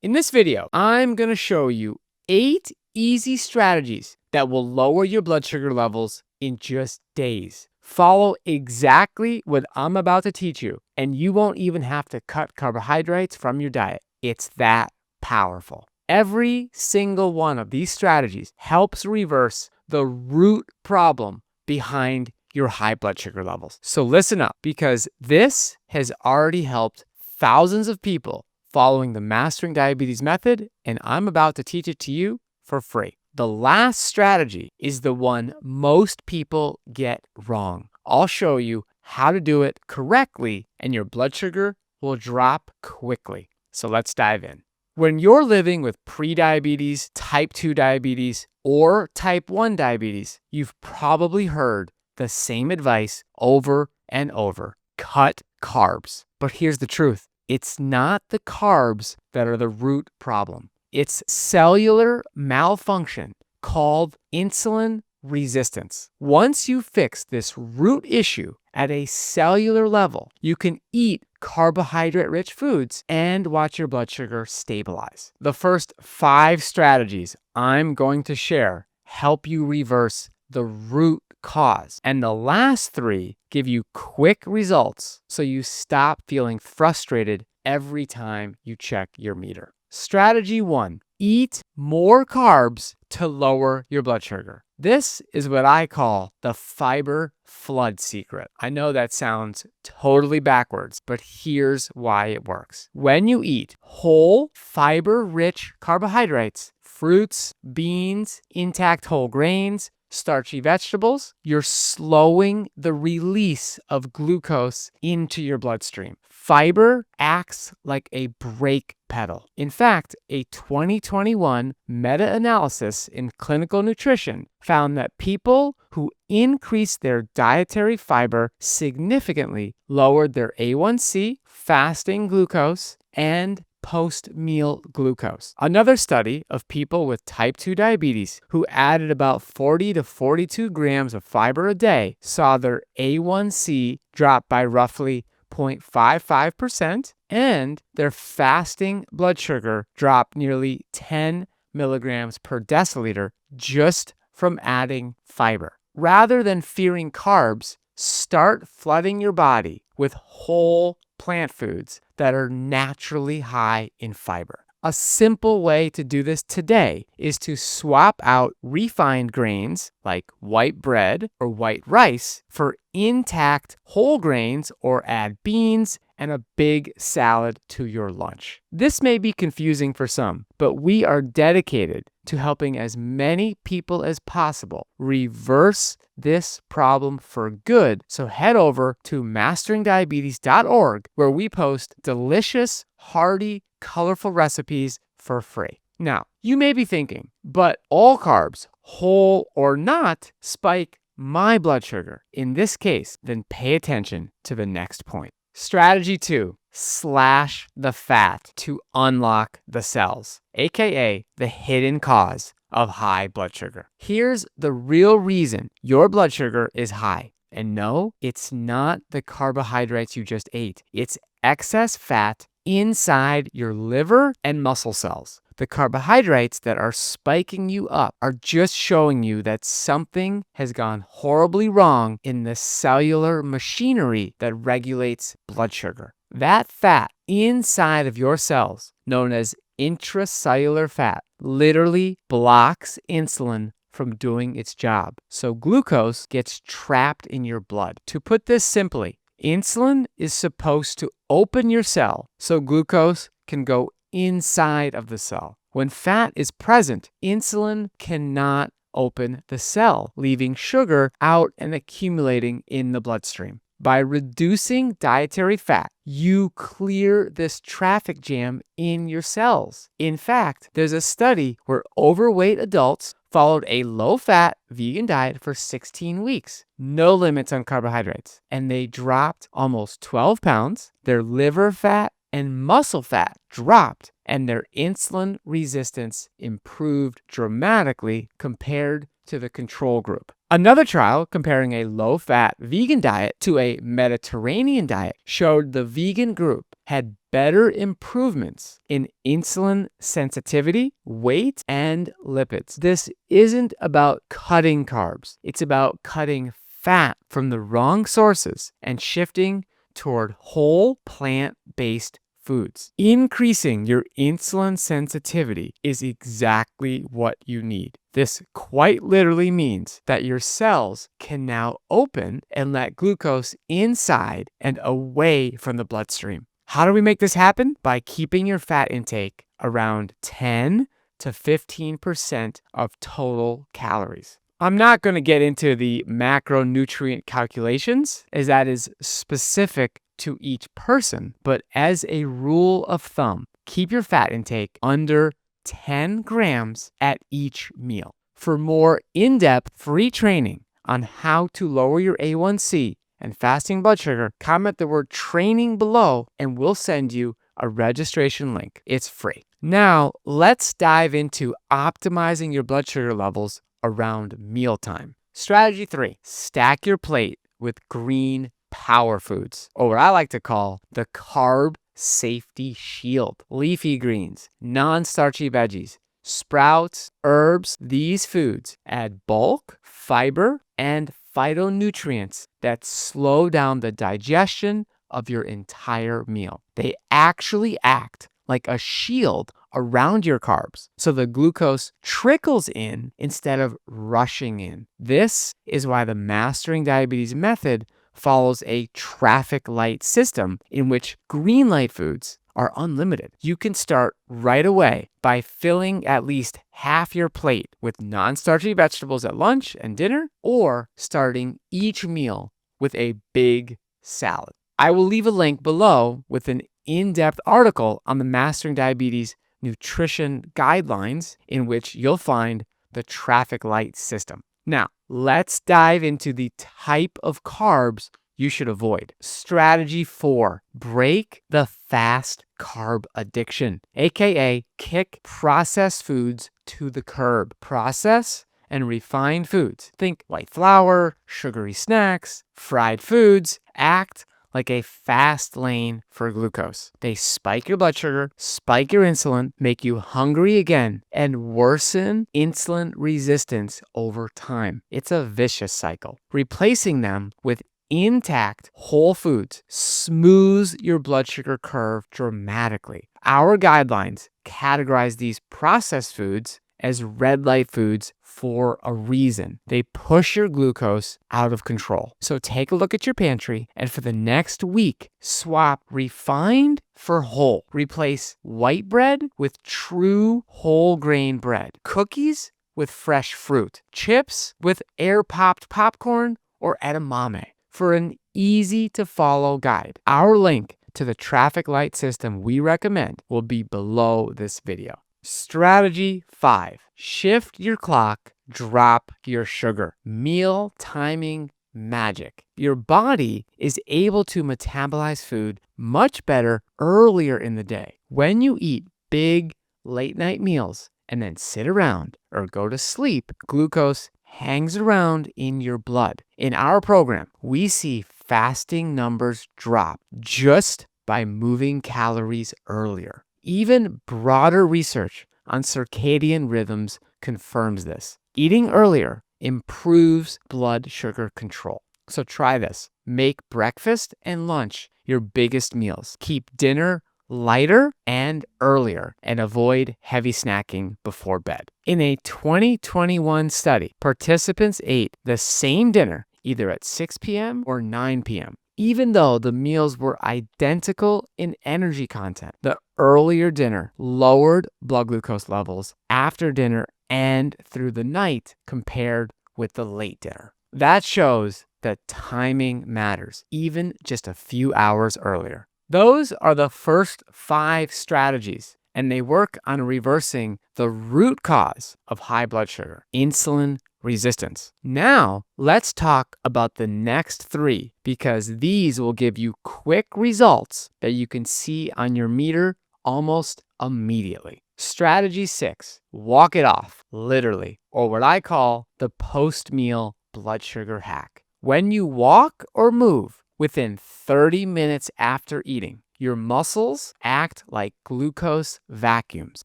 In this video, I'm going to show you 8 easy strategies that will lower your blood sugar levels in just days. Follow exactly what I'm about to teach you, and you won't even have to cut carbohydrates from your diet. It's that powerful. Every single one of these strategies helps reverse the root problem behind your high blood sugar levels. So listen up, because this has already helped thousands of people following the Mastering Diabetes method, and I'm about to teach it to you for free. The last strategy is the one most people get wrong. I'll show you how to do it correctly, and your blood sugar will drop quickly. So let's dive in. When you're living with prediabetes, type 2 diabetes, or type 1 diabetes, you've probably heard the same advice over and over: cut carbs. But here's the truth. It's not the carbs that are the root problem. It's cellular malfunction called insulin resistance. Once you fix this root issue at a cellular level, you can eat carbohydrate-rich foods and watch your blood sugar stabilize. The first 5 strategies I'm going to share help you reverse the root cause, and the last 3 give you quick results so you stop feeling frustrated every time you check your meter. Strategy 1: eat more carbs to lower your blood sugar. This is what I call the fiber flood secret. I know that sounds totally backwards, but here's why it works. When you eat whole, fiber-rich carbohydrates, fruits, beans, intact whole grains, starchy vegetables, you're slowing the release of glucose into your bloodstream. Fiber acts like a brake pedal. In fact, a 2021 meta-analysis in clinical nutrition found that people who increased their dietary fiber significantly lowered their A1C, fasting glucose, and post-meal glucose. Another study of people with type 2 diabetes who added about 40 to 42 grams of fiber a day saw their A1C drop by roughly 0.55% and their fasting blood sugar dropped nearly 10 milligrams per deciliter just from adding fiber. Rather than fearing carbs, start flooding your body with whole plant foods that are naturally high in fiber. A simple way to do this today is to swap out refined grains like white bread or white rice for intact whole grains, or add beans and a big salad to your lunch. This may be confusing for some, but we are dedicated to helping as many people as possible reverse this problem for good. So head over to masteringdiabetes.org, where we post delicious, hearty, colorful recipes for free. Now, you may be thinking, but all carbs, whole or not, spike my blood sugar. In this case, then pay attention to the next point. Strategy 2: slash the fat to unlock the cells, aka the hidden cause of high blood sugar. Here's the real reason your blood sugar is high. And no, it's not the carbohydrates you just ate. It's excess fat inside your liver and muscle cells. The carbohydrates that are spiking you up are just showing you that something has gone horribly wrong in the cellular machinery that regulates blood sugar. That fat inside of your cells, known as intracellular fat, literally blocks insulin from doing its job. So glucose gets trapped in your blood. To put this simply, insulin is supposed to open your cell so glucose can go inside of the cell. When fat is present, insulin cannot open the cell, leaving sugar out and accumulating in the bloodstream. By reducing dietary fat, you clear this traffic jam in your cells. In fact, there's a study where overweight adults followed a low-fat vegan diet for 16 weeks, no limits on carbohydrates, and they dropped almost 12 pounds. Their liver fat and muscle fat dropped, and their insulin resistance improved dramatically compared to the control group. Another trial comparing a low-fat vegan diet to a Mediterranean diet showed the vegan group had better improvements in insulin sensitivity, weight, and lipids. This isn't about cutting carbs. It's about cutting fat from the wrong sources and shifting toward whole plant-based foods. Increasing your insulin sensitivity is exactly what you need. This quite literally means that your cells can now open and let glucose inside and away from the bloodstream. How do we make this happen? By keeping your fat intake around 10 to 15% of total calories. I'm not going to get into the macronutrient calculations, as that is specific to each person, but as a rule of thumb, keep your fat intake under 10 grams at each meal. For more in-depth free training on how to lower your A1C and fasting blood sugar, comment the word training below and we'll send you a registration link. It's free. Now, let's dive into optimizing your blood sugar levels around mealtime. Strategy 3, stack your plate with green power foods, or what I like to call the carb safety shield. Leafy greens, non-starchy veggies, sprouts, herbs. These foods add bulk, fiber, and phytonutrients that slow down the digestion of your entire meal. They actually act like a shield around your carbs, so the glucose trickles in instead of rushing in. This is why the Mastering Diabetes method follows a traffic light system in which green light foods are unlimited. You can start right away by filling at least half your plate with non-starchy vegetables at lunch and dinner, or starting each meal with a big salad. I will leave a link below with an in-depth article on the Mastering Diabetes nutrition guidelines in which you'll find the traffic light system. Now, let's dive into the type of carbs you should avoid. Strategy 4, break the fast carb addiction, aka kick processed foods to the curb. Processed and refined foods, think white flour, sugary snacks, fried foods, act like a fast lane for glucose. They spike your blood sugar, spike your insulin, make you hungry again, and worsen insulin resistance over time. It's a vicious cycle. Replacing them with intact whole foods smooths your blood sugar curve dramatically. Our guidelines categorize these processed foods as red light foods for a reason. They push your glucose out of control. So take a look at your pantry and for the next week, swap refined for whole. Replace white bread with true whole grain bread. Cookies with fresh fruit. Chips with air-popped popcorn or edamame. For an easy to follow guide, our link to the traffic light system we recommend will be below this video. Strategy 5, shift your clock, drop your sugar. Meal timing magic. Your body is able to metabolize food much better earlier in the day. When you eat big late night meals and then sit around or go to sleep, glucose hangs around in your blood. In our program, we see fasting numbers drop just by moving calories earlier. Even broader research on circadian rhythms confirms this. Eating earlier improves blood sugar control. So try this. Make breakfast and lunch your biggest meals. Keep dinner lighter and earlier, and avoid heavy snacking before bed. In a 2021 study, participants ate the same dinner either at 6 p.m. or 9 p.m. Even though the meals were identical in energy content, the earlier dinner lowered blood glucose levels after dinner and through the night compared with the late dinner. That shows that timing matters, even just a few hours earlier. Those are the first 5 strategies, and they work on reversing the root cause of high blood sugar, insulin resistance. Now, let's talk about the next 3, because these will give you quick results that you can see on your meter almost immediately. Strategy 6, walk it off, literally, or what I call the post-meal blood sugar hack. When you walk or move within 30 minutes after eating, your muscles act like glucose vacuums,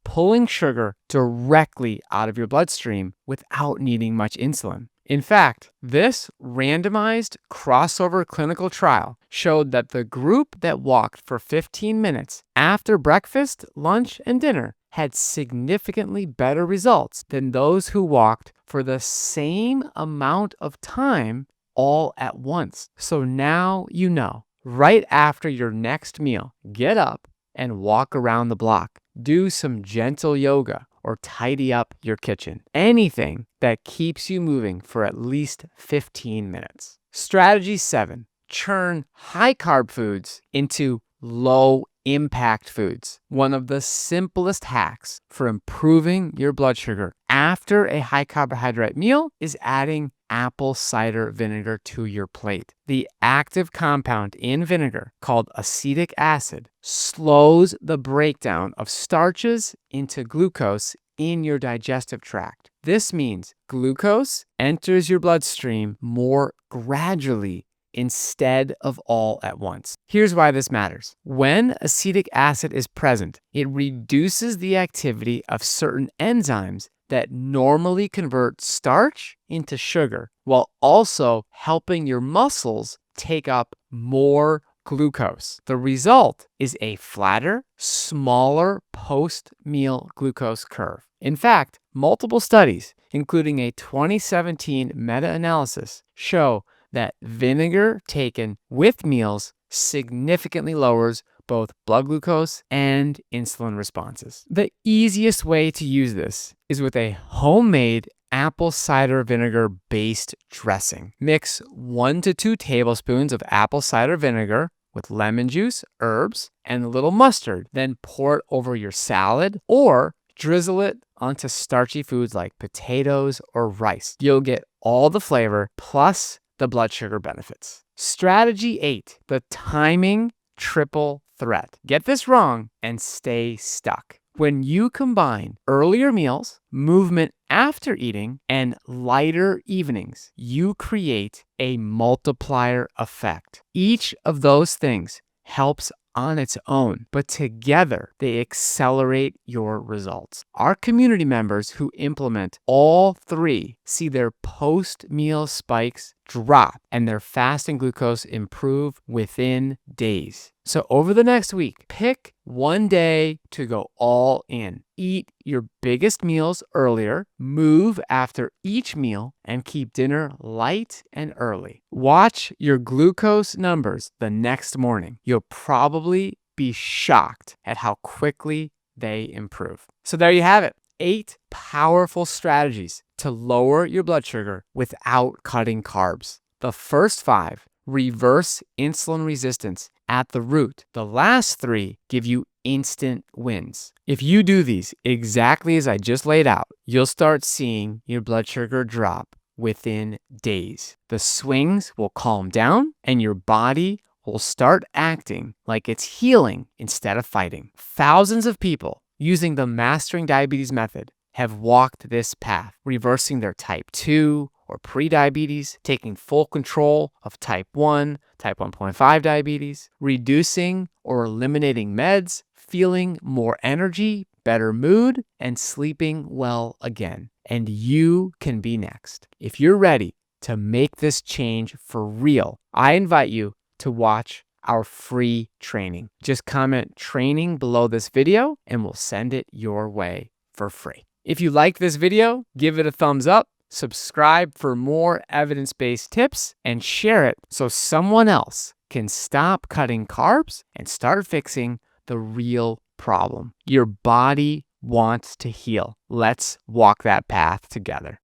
pulling sugar directly out of your bloodstream without needing much insulin. In fact, this randomized crossover clinical trial showed that the group that walked for 15 minutes after breakfast, lunch, and dinner had significantly better results than those who walked for the same amount of time all at once. So now you know. Right after your next meal, get up and walk around the block. Do some gentle yoga or tidy up your kitchen. Anything that keeps you moving for at least 15 minutes. Strategy 7. Churn high-carb foods into low-impact foods. One of the simplest hacks for improving your blood sugar after a high-carbohydrate meal is adding apple cider vinegar to your plate. The active compound in vinegar, called acetic acid, slows the breakdown of starches into glucose in your digestive tract. This means glucose enters your bloodstream more gradually instead of all at once. Here's why this matters. When acetic acid is present, it reduces the activity of certain enzymes that normally convert starch into sugar, while also helping your muscles take up more glucose. The result is a flatter, smaller post-meal glucose curve. In fact, multiple studies, including a 2017 meta-analysis, show that vinegar taken with meals significantly lowers both blood glucose and insulin responses. The easiest way to use this is with a homemade apple cider vinegar based dressing. Mix 1 to 2 tablespoons of apple cider vinegar with lemon juice, herbs, and a little mustard. Then pour it over your salad or drizzle it onto starchy foods like potatoes or rice. You'll get all the flavor plus the blood sugar benefits. Strategy 8, the timing triple threat. Get this wrong and stay stuck. When you combine earlier meals, movement after eating, and lighter evenings, you create a multiplier effect. Each of those things helps on its own, but together they accelerate your results. Our community members who implement all 3 see their post-meal spikes drop and their fasting glucose improve within days. So over the next week, pick one day to go all in. Eat your biggest meals earlier, move after each meal, and keep dinner light and early. Watch your glucose numbers the next morning. You'll probably be shocked at how quickly they improve. So there you have it. 8 powerful strategies to lower your blood sugar without cutting carbs. The first 5 reverse insulin resistance at the root. The last 3 give you instant wins. If you do these exactly as I just laid out, you'll start seeing your blood sugar drop within days. The swings will calm down and your body will start acting like it's healing instead of fighting. Thousands of people using the Mastering Diabetes method have walked this path, reversing their type 2 or prediabetes, taking full control of type 1, type 1.5 diabetes, reducing or eliminating meds, feeling more energy, better mood, and sleeping well again. And you can be next. If you're ready to make this change for real, I invite you to watch our free training. Just comment training below this video and we'll send it your way for free. If you like this video, give it a thumbs up, subscribe for more evidence-based tips, and share it so someone else can stop cutting carbs and start fixing the real problem. Your body wants to heal. Let's walk that path together.